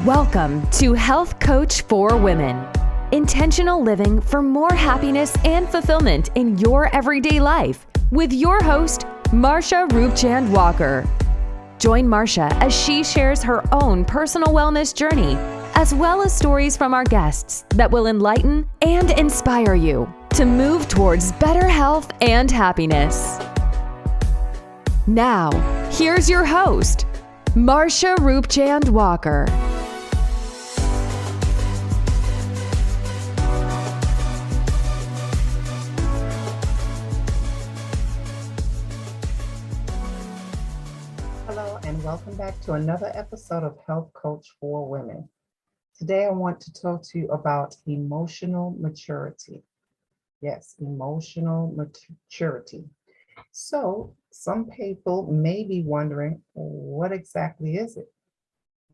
Welcome to Health Coach for Women. Intentional living for more happiness and fulfillment in your everyday life with your host, Marsha Roopchand-Walker. Join Marsha as she shares her own personal wellness journey, as well as stories from our guests that will enlighten and inspire you to move towards better health and happiness. Now, here's your host, Marsha Roopchand-Walker. Hello, and welcome back to another episode of Health Coach for Women. Today, I want to talk to you about emotional maturity. Yes, emotional maturity. So, some people may be wondering, what exactly is it?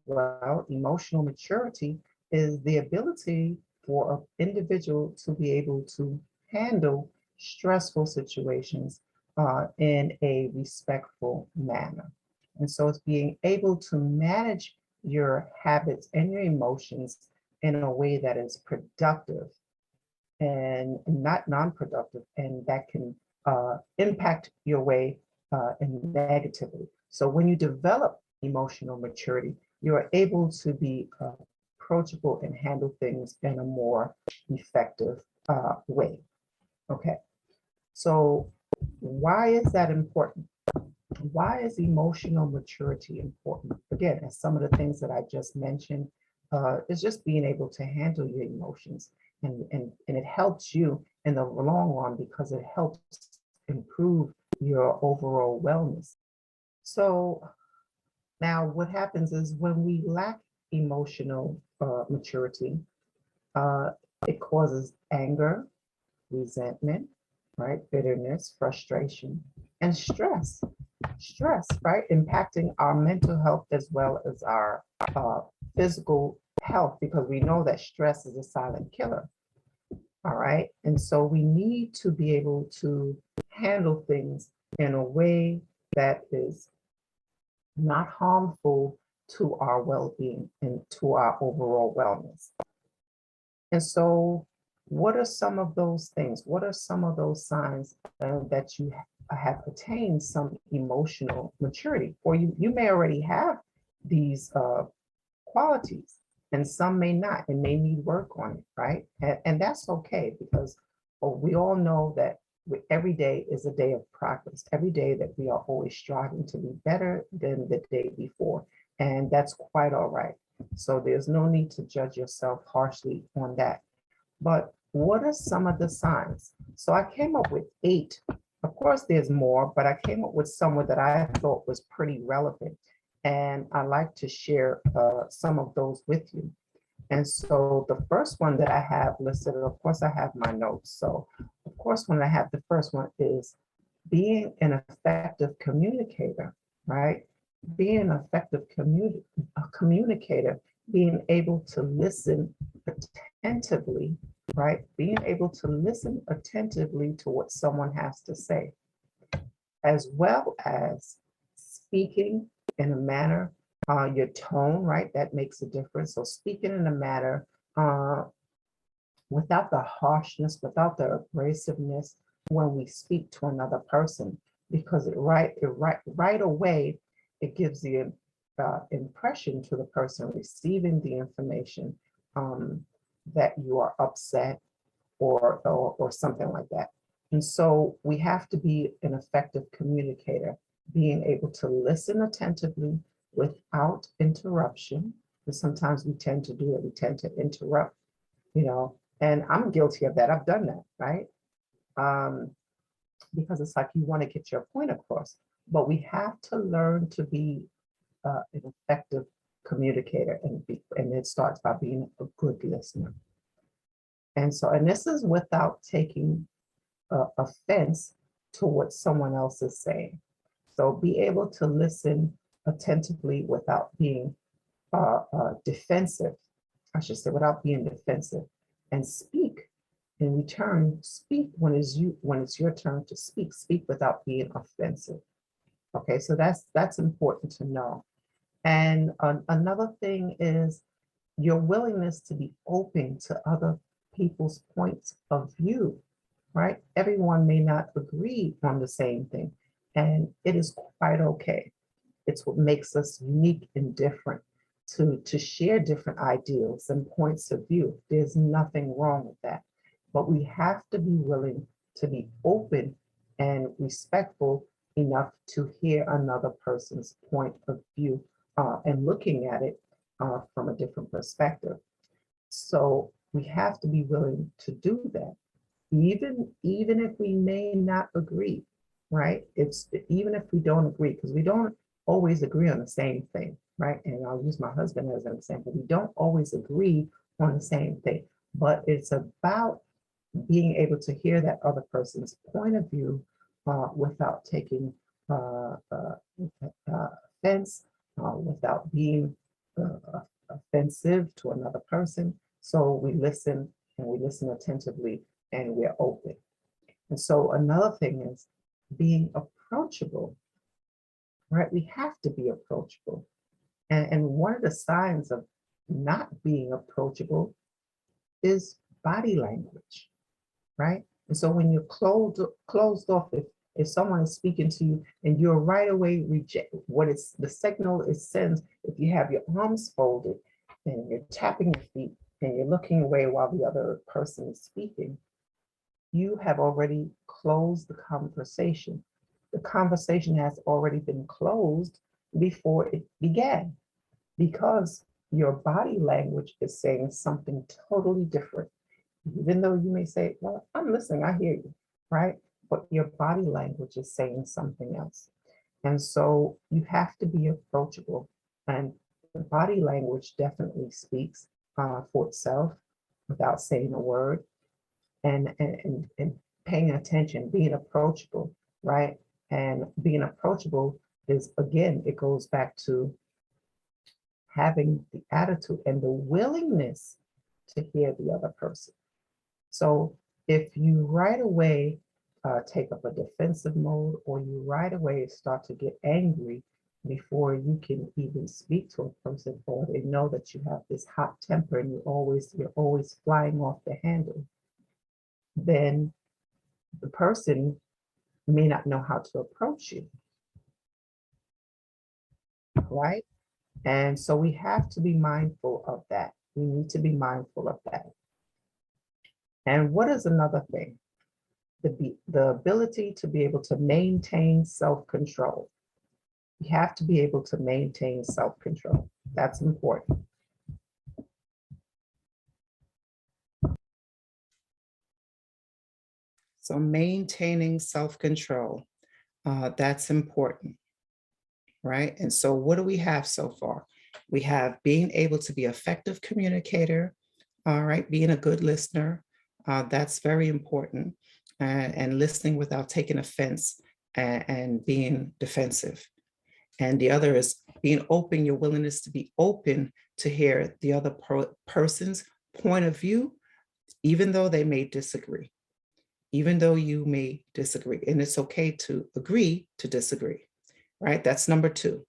Well, emotional maturity is the ability for an individual to be able to handle stressful situations in a respectful manner. And so it's being able to manage your habits and your emotions in a way that is productive and not non-productive, and that can impact your way negatively. So when you develop emotional maturity, you are able to be approachable and handle things in a more effective way. Okay, so why is that important? Why is emotional maturity important? Again, as some of the things that I just mentioned, is just being able to handle your emotions. And it helps you in the long run because it helps improve your overall wellness. So now what happens is when we lack emotional maturity, uh, it causes anger, resentment, right? Bitterness, frustration, and stress. Stress, right? Impacting our mental health as well as our uh, physical health, because we know that stress is a silent killer. All right. And so we need to be able to handle things in a way that is not harmful to our well-being and to our overall wellness. And so, what are some of those things? What are some of those signs that you have attained some emotional maturity? Or you may already have these qualities, and some may not and may need work on it, right? And that's okay, because we all know that every day is a day of progress. Every day that we are always striving to be better than the day before, and that's quite all right. So there's no need to judge yourself harshly on that. But what are some of the signs? So I came up with 8. Of course, there's more, but I came up with some that I thought was pretty relevant. And I like to share some of those with you. And so the first one that I have listed, of course, I have my notes. So, of course, when I have the first one is being an effective communicator, right? Being an effective communicator, being able to listen attentively, right? Being able to listen attentively to what someone has to say, as well as speaking in a manner, your tone, right? That makes a difference. So speaking in a manner without the harshness, without the abrasiveness when we speak to another person, because right away, it gives the impression to the person receiving the information that you are upset or something like that. And so we have to be an effective communicator, being able to listen attentively without interruption. Because sometimes we tend to do it, we tend to interrupt, and I'm guilty of that. I've done that, right? Um, because it's like you want to get your point across, but we have to learn to be an effective communicator, and it starts by being a good listener. And this is without taking offense to what someone else is saying. So be able to listen attentively without being defensive, I should say, without being defensive, and speak in return. Speak when it's your turn to speak. Speak without being offensive. Okay, so that's important to know. And another thing is your willingness to be open to other people's points of view, right? Everyone may not agree on the same thing, and it is quite okay. It's what makes us unique and different to share different ideals and points of view. There's nothing wrong with that. But we have to be willing to be open and respectful enough to hear another person's point of view and looking at it from a different perspective. So we have to be willing to do that, even if we may not agree, right? It's even if we don't agree, because we don't always agree on the same thing, right? And I'll use my husband as an example. We don't always agree on the same thing, but it's about being able to hear that other person's point of view without taking offense, without being offensive to another person. So we listen, and we listen attentively, and we're open. And so another thing is being approachable, right? We have to be approachable. And one of the signs of not being approachable is body language, right? And so when you're closed off, if someone is speaking to you and you're right away reject what it's the signal it sends, if you have your arms folded and you're tapping your feet and you're looking away while the other person is speaking, you have already closed the conversation. The conversation has already been closed before it began because your body language is saying something totally different. Even though you may say, well, I'm listening, I hear you, right? But your body language is saying something else. And so you have to be approachable. And the body language definitely speaks for itself without saying a word. And paying attention, being approachable, right? And being approachable is, again, it goes back to having the attitude and the willingness to hear the other person. So if you right away take up a defensive mode, or you right away start to get angry before you can even speak to a person, or they know that you have this hot temper and you're always flying off the handle, then the person may not know how to approach you, right? And so we have to be mindful of that. We need to be mindful of that. And what is another thing? The ability to be able to maintain self-control. You have to be able to maintain self-control. That's important. So maintaining self-control, that's important, right? And so what do we have so far? We have being able to be effective communicator, all right, being a good listener, that's very important, and listening without taking offense and being defensive. And the other is being open, your willingness to be open to hear the other person's point of view, even though they may disagree, even though you may disagree. And it's okay to agree to disagree, right? That's number 2.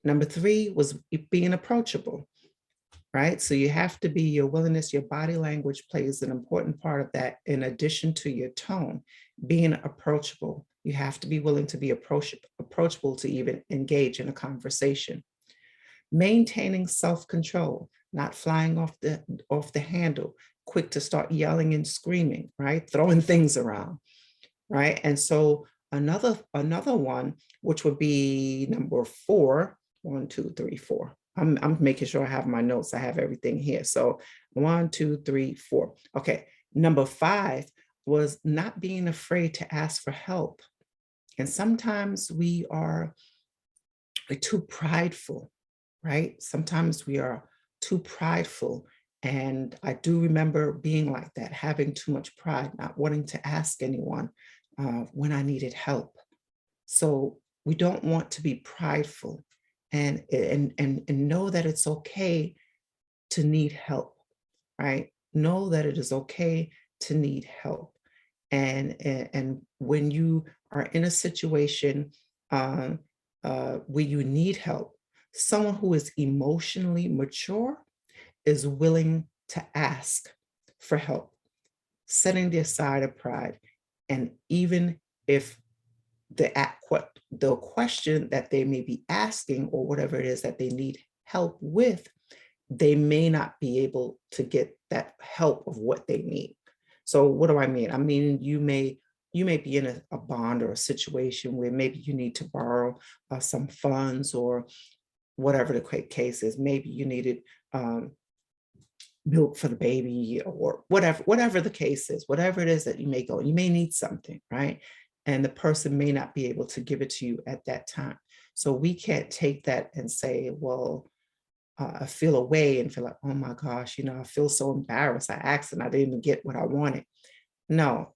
Number 3 was being approachable, right? So you have to be, your willingness, your body language plays an important part of that, in addition to your tone. Being approachable, you have to be willing to be approachable to even engage in a conversation. Maintaining self-control, not flying off the handle, quick to start yelling and screaming, right? Throwing things around, right? And so another one, which would be number 4, 1, 2, 3, 4. I'm making sure I have my notes. I have everything here. So 1, 2, 3, 4. Okay. Number 5 was not being afraid to ask for help. And sometimes we're too prideful, right? Sometimes we are too prideful. And I do remember being like that, having too much pride, not wanting to ask anyone when I needed help. So we don't want to be prideful, and know that it's okay to need help, right? Know that it is okay to need help. And when you are in a situation where you need help, someone who is emotionally mature is willing to ask for help, setting aside of pride. And even if the question that they may be asking, or whatever it is that they need help with, they may not be able to get that help of what they need. So what do I mean? I mean, you may be in a bond or a situation where maybe you need to borrow some funds, or whatever the case is. Maybe you needed milk for the baby, or whatever the case is, whatever it is that you may need something, right? And the person may not be able to give it to you at that time. So we can't take that and say, well, I feel away and feel like, oh my gosh, I feel so embarrassed. I asked and I didn't even get what I wanted. No,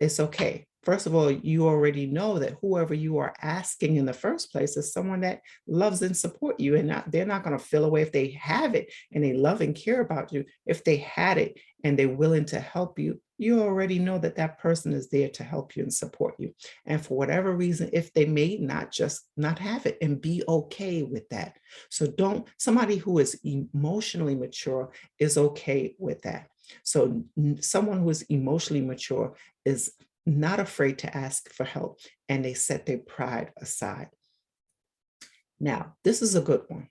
it's okay. First of all, you already know that whoever you are asking in the first place is someone that loves and support you, and they're not going to feel away if they have it and they love and care about you. If they had it and they're willing to help you, you already know that that person is there to help you and support you. And for whatever reason, if they may not have it, and be okay with that. So somebody who is emotionally mature is okay with that. So someone who is emotionally mature is not afraid to ask for help, and they set their pride aside. Now, this is a good one.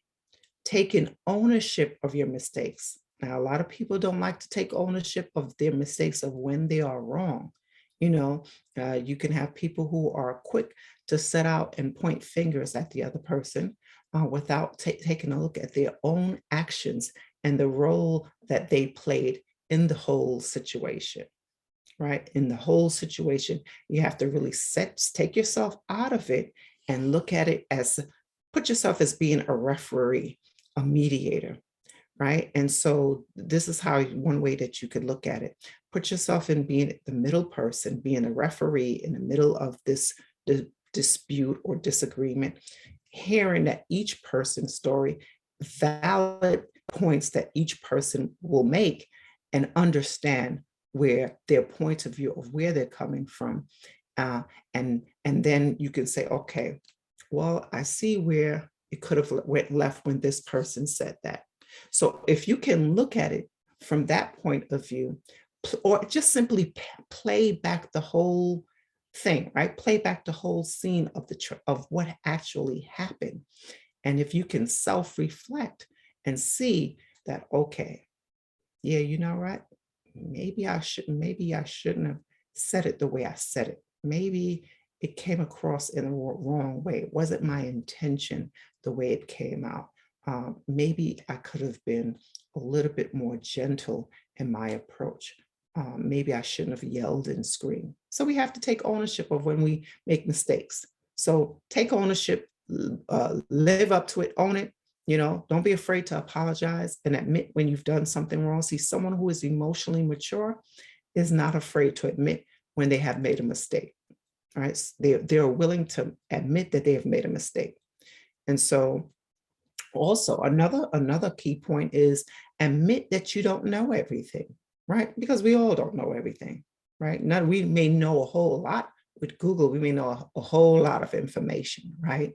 Taking ownership of your mistakes. Now, a lot of people don't like to take ownership of their mistakes, of when they are wrong. You can have people who are quick to set out and point fingers at the other person without taking a look at their own actions and the role that they played in the whole situation. Right? In the whole situation, you have to really take yourself out of it and look at it put yourself as being a referee, a mediator, right? And so this is one way that you could look at it. Put yourself in being the middle person, being a referee in the middle of this dispute or disagreement, hearing that each person's story, valid points that each person will make, and understand where their point of view of where they're coming from. And then you can say, okay, well, I see where it could have went left when this person said that. So if you can look at it from that point of view, or just simply play back the whole thing, right? Play back the whole scene of what actually happened. And if you can self-reflect and see that, okay, yeah, you know what? Maybe I shouldn't have said it the way I said it. Maybe it came across in the wrong way. It wasn't my intention the way it came out. Maybe I could have been a little bit more gentle in my approach. Maybe I shouldn't have yelled and screamed. So we have to take ownership of when we make mistakes. So take ownership, live up to it, own it. Don't be afraid to apologize and admit when you've done something wrong. See, someone who is emotionally mature is not afraid to admit when they have made a mistake. All right. They're willing to admit that they have made a mistake. And so also another key point is admit that you don't know everything, right? Because we all don't know everything, right? Now, we may know a whole lot with Google. We may know a whole lot of information, right?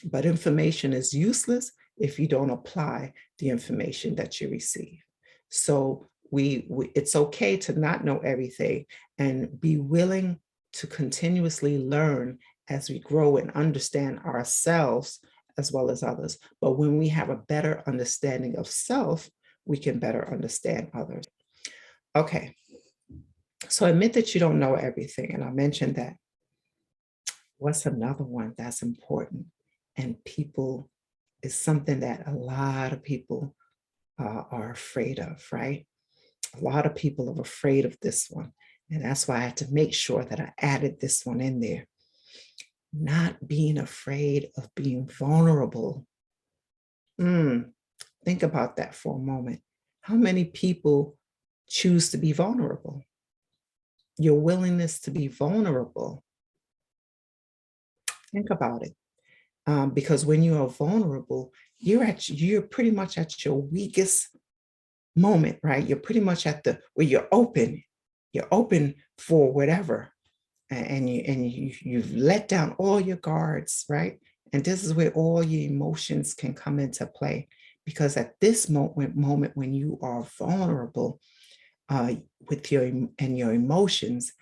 But information is useless if you don't apply the information that you receive. So it's okay to not know everything, and be willing to continuously learn as we grow and understand ourselves as well as others. But when we have a better understanding of self, we can better understand others. Okay, so admit that you don't know everything, and I mentioned that. What's another one that's important? And is something that a lot of people are afraid of, right? A lot of people are afraid of this one. And that's why I had to make sure that I added this one in there. Not being afraid of being vulnerable. Think about that for a moment. How many people choose to be vulnerable? Your willingness to be vulnerable. Think about it. Because when you are vulnerable, you're pretty much at your weakest moment, right? You're pretty much where you're open for whatever, and you've let down all your guards, right? And this is where all your emotions can come into play, because at this moment when you are vulnerable with your emotions,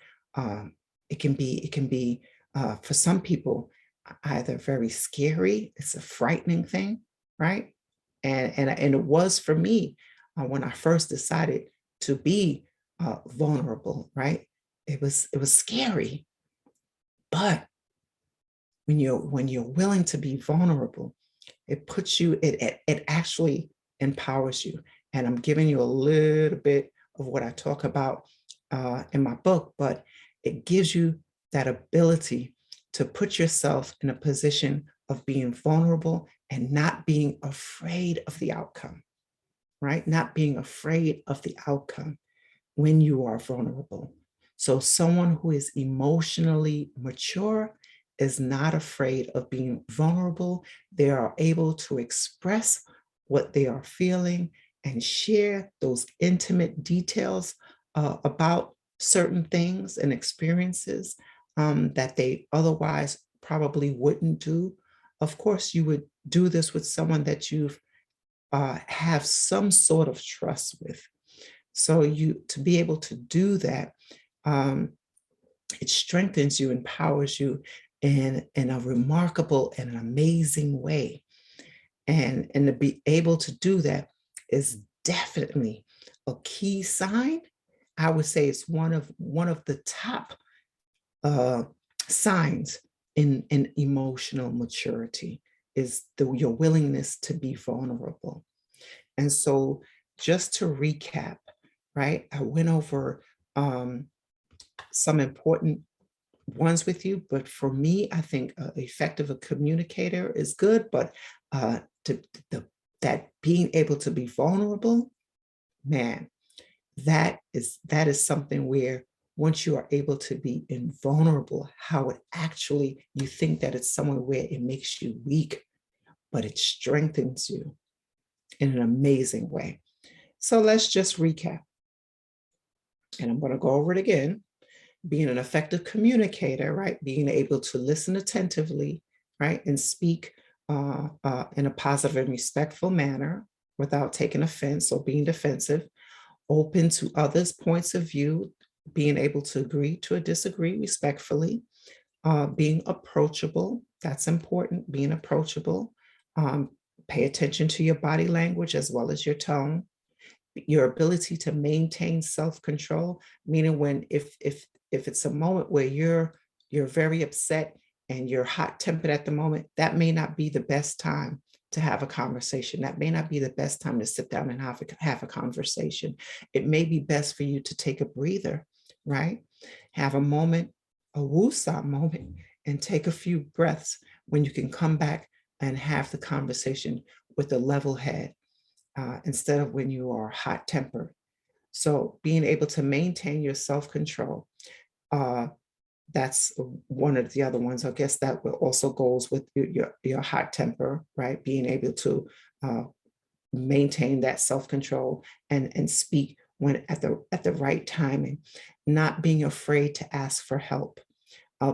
it can be for some people either very scary. It's a frightening thing, right? And it was for me when I first decided to be vulnerable, right? It was scary, but when you're willing to be vulnerable, it puts you, it actually empowers you. And I'm giving you a little bit of what I talk about in my book, but it gives you that ability to put yourself in a position of being vulnerable and not being afraid of the outcome, right? Not being afraid of the outcome when you are vulnerable. So someone who is emotionally mature is not afraid of being vulnerable. They are able to express what they are feeling and share those intimate details about certain things and experiences that they otherwise probably wouldn't do. Of course, you would do this with someone that you have some sort of trust with. So to be able to do that, it strengthens you, empowers you in a remarkable and an amazing way. And to be able to do that is definitely a key sign. I would say it's one of the top signs in emotional maturity is your willingness to be vulnerable. And so just to recap, right, I went over some important ones with you, but for me, I think effective a communicator is good, but that being able to be vulnerable, man, that is something where once you are able to be invulnerable, how it actually, you think that it's somewhere where it makes you weak, but it strengthens you in an amazing way. So let's just recap. And I'm going to go over it again. Being an effective communicator, right? Being able to listen attentively, right? And speak in a positive and respectful manner without taking offense or being defensive. Open to others' points of view, being able to agree to disagree respectfully. Being approachable, that's important, being approachable. Pay attention to your body language as well as your tone. Your ability to maintain self-control, meaning when if it's a moment where you're very upset and you're hot-tempered at the moment, that may not be the best time to have a conversation. That may not be the best time to sit down and have a conversation. It may be best for you to take a breather, right? Have a moment, a woosah moment, and take a few breaths when you can come back and have the conversation with a level head instead of when you are hot-tempered. So being able to maintain your self-control, that's one of the other ones. I guess that also goes with your hot temper, right? Being able to maintain that self-control and speak when at the right timing, not being afraid to ask for help,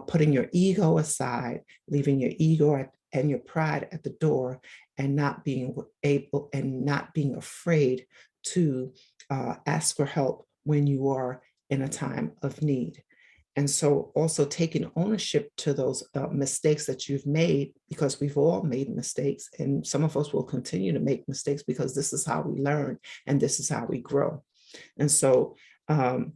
putting your ego aside, leaving your ego and your pride at the door, and not being able and not being afraid to ask for help when you are in a time of need. And so also taking ownership to those mistakes that you've made, because we've all made mistakes, and some of us will continue to make mistakes because this is how we learn and this is how we grow. And so, and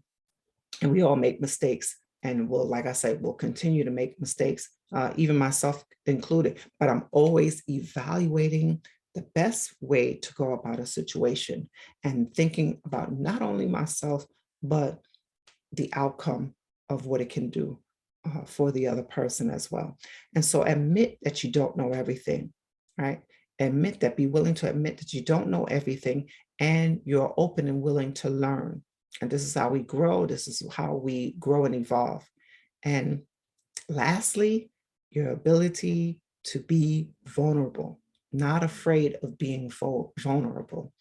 we all make mistakes, and we'll, like I said, we'll continue to make mistakes, even myself included, but I'm always evaluating the best way to go about a situation and thinking about not only myself, but the outcome of what it can do for the other person as well. And so admit that you don't know everything, right? Admit that, be willing to admit that you don't know everything, and you're open and willing to learn. And this is how we grow. This is how we grow and evolve. And lastly, your ability to be vulnerable, not afraid of being vulnerable.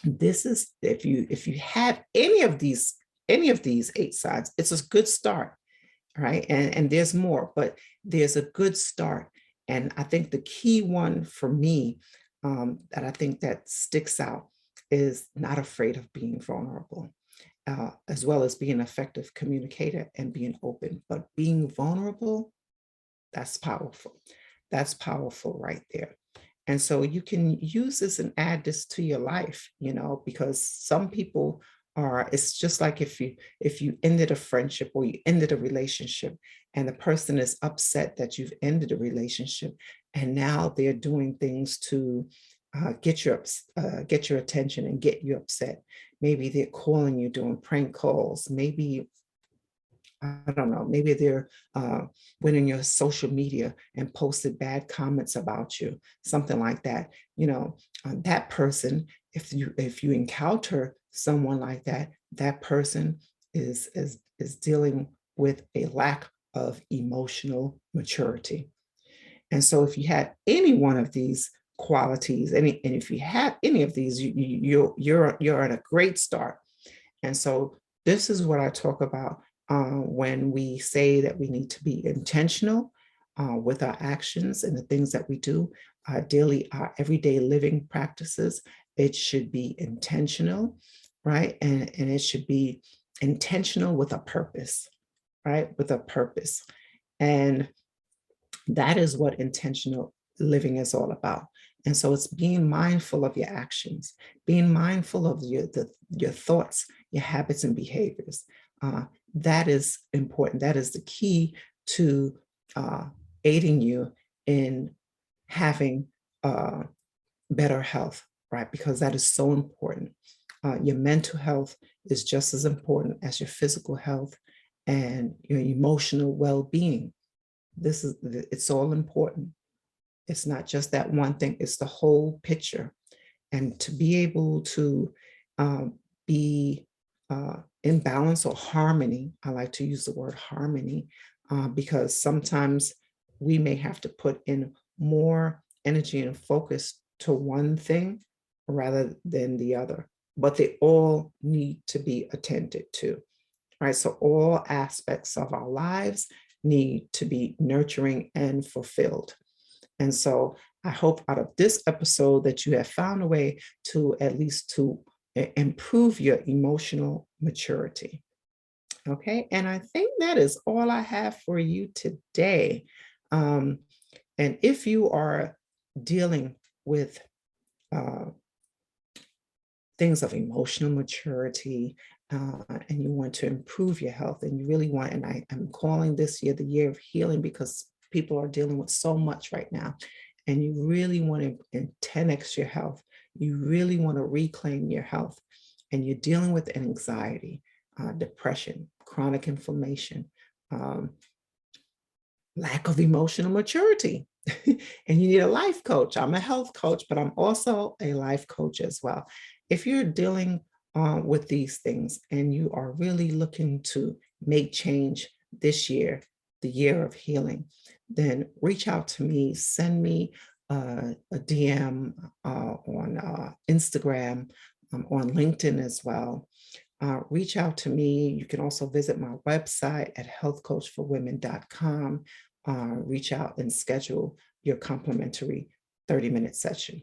This is, if you have any of these 8 signs, it's a good start, right? And there's more, but there's a good start. And I think the key one for me that I think that sticks out is not afraid of being vulnerable, as well as being an effective communicator and being open. But being vulnerable, that's powerful. That's powerful right there. And so you can use this and add this to your life, because some people it's just like if you ended a friendship or you ended a relationship and the person is upset that you've ended a relationship, and now they're doing things to get your attention and get you upset. Maybe they're calling you, doing prank calls. Maybe, I don't know, maybe they're went in your social media and posted bad comments about you, something like that. That person, if you encounter someone like that, that person is dealing with a lack of emotional maturity. And so if you had any one of these qualities, and if you have any of these, you're at a great start. And so this is what I talk about when we say that we need to be intentional with our actions and the things that we do, our everyday living practices. It should be intentional, right? And it should be intentional with a purpose, right? With a purpose. And that is what intentional living is all about. And so it's being mindful of your actions, being mindful of your thoughts, your habits and behaviors. That is important. That is the key to aiding you in having better health, right? Because that is so important. Your mental health is just as important as your physical health and your emotional well-being. It's all important. It's not just that one thing, it's the whole picture. And to be able to be in balance or harmony, I like to use the word harmony, because sometimes we may have to put in more energy and focus to one thing rather than the other, but they all need to be attended to, right? So all aspects of our lives need to be nurturing and fulfilled. And so I hope out of this episode that you have found a way to at least to improve your emotional maturity. Okay, and I think that is all I have for you today. And if you are dealing with things of emotional maturity, and you want to improve your health, and you really want, and I'm calling this year the year of healing, because people are dealing with so much right now, and you really want to 10x your health. You really want to reclaim your health, and you're dealing with anxiety, depression, chronic inflammation, lack of emotional maturity, and you need a life coach. I'm a health coach, but I'm also a life coach as well. If you're dealing with these things and you are really looking to make change this year, the year of healing, then reach out to me, send me a DM on Instagram, on LinkedIn as well. Reach out to me. You can also visit my website at healthcoachforwomen.com. Reach out and schedule your complimentary 30-minute session.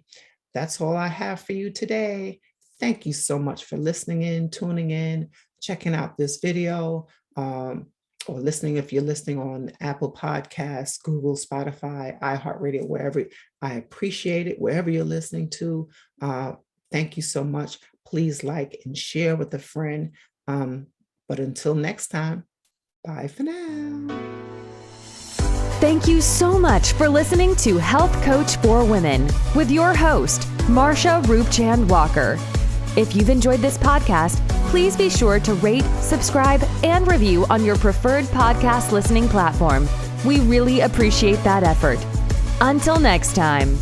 That's all I have for you today. Thank you so much for listening in, tuning in, checking out this video, or listening if you're listening on Apple Podcasts, Google, Spotify, iHeartRadio, wherever. I appreciate it, wherever you're listening to. Thank you so much. Please like and share with a friend. But until next time, bye for now. Thank you so much for listening to Health Coach for Women with your host, Marsha Roopchand-Walker. If you've enjoyed this podcast, please be sure to rate, subscribe, and review on your preferred podcast listening platform. We really appreciate that effort. Until next time.